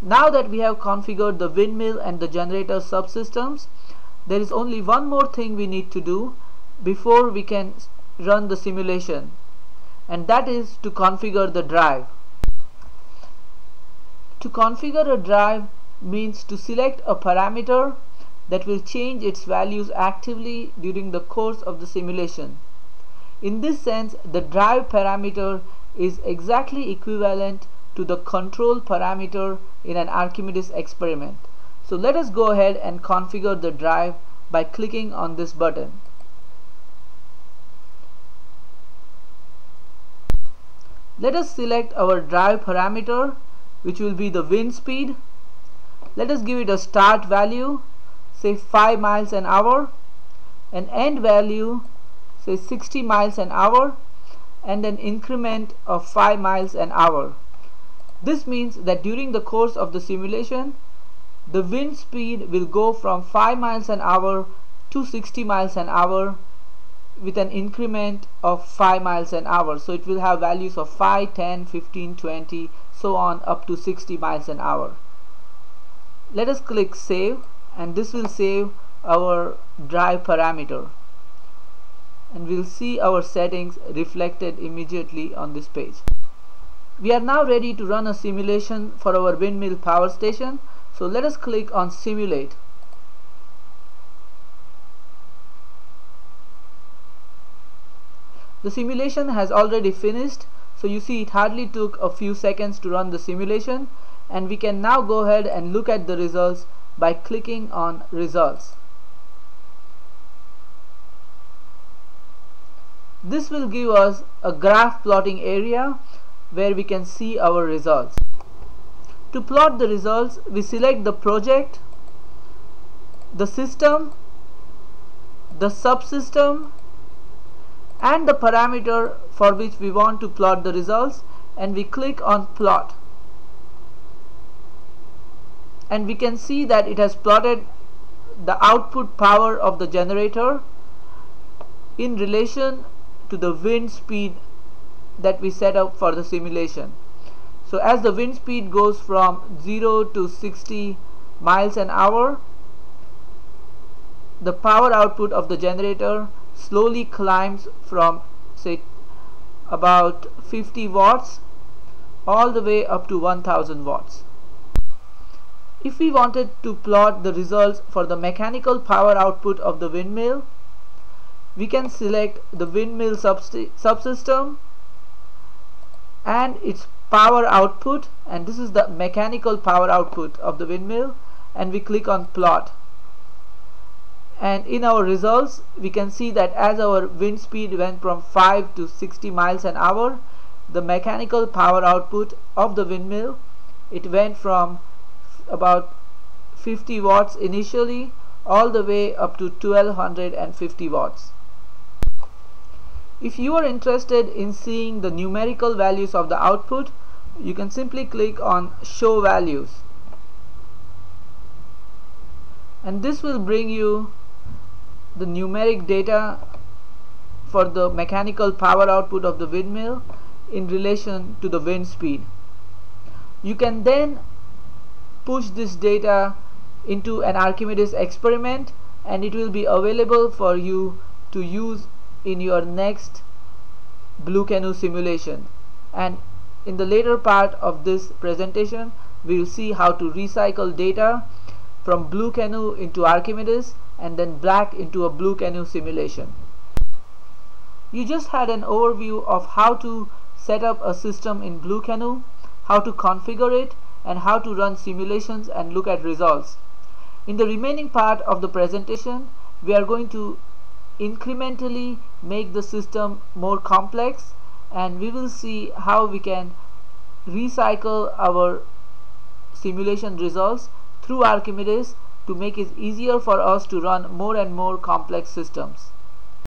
Now that we have configured the windmill and the generator subsystems, there is only one more thing we need to do before we can run the simulation, and that is to configure the drive. To configure a drive means to select a parameter that will change its values actively during the course of the simulation. In this sense, the drive parameter is exactly equivalent to the control parameter in an Archimedes experiment. So let us go ahead and configure the drive by clicking on this button. Let us select our drive parameter, which will be the wind speed. Let us give it a start value, say 5 miles an hour, an end value, say 60 miles an hour, and an increment of 5 miles an hour. This means that during the course of the simulation, the wind speed will go from 5 miles an hour to 60 miles an hour with an increment of 5 miles an hour. So it will have values of 5, 10, 15, 20, so on up to 60 miles an hour. Let us click save, and this will save our drive parameter, and we'll see our settings reflected immediately on this page. We are now ready to run a simulation for our windmill power station. So let us click on simulate. The simulation has already finished, so you see it hardly took a few seconds to run the simulation, and we can now go ahead and look at the results by clicking on results. This will give us a graph plotting area where we can see our results. To plot the results, we select the project, the system, the subsystem, and the parameter for which we want to plot the results, and we click on plot. And we can see that it has plotted the output power of the generator in relation to the wind speed that we set up for the simulation. So as the wind speed goes from 0 to 60 miles an hour, the power output of the generator slowly climbs from, say, about 50 watts all the way up to 1000 watts. If we wanted to plot the results for the mechanical power output of the windmill, we can select the windmill subsystem and its power output, and this is the mechanical power output of the windmill, and we click on plot. And in our results, we can see that as our wind speed went from 5 to 60 miles an hour, the mechanical power output of the windmill, it went from about 50 watts initially all the way up to 1250 watts. If you are interested in seeing the numerical values of the output, you can simply click on show values, and this will bring you the numeric data for the mechanical power output of the windmill in relation to the wind speed. You can then push this data into an Archimedes experiment, and it will be available for you to use in your next Blue Canoe simulation. And in the later part of this presentation, we will see how to recycle data from Blue Canoe into Archimedes and then back into a Blue Canoe simulation. You just had an overview of how to set up a system in Blue Canoe, how to configure it, and how to run simulations and look at results. In the remaining part of the presentation, we are going to incrementally make the system more complex, and we will see how we can recycle our simulation results through Archimedes to make it easier for us to run more and more complex systems.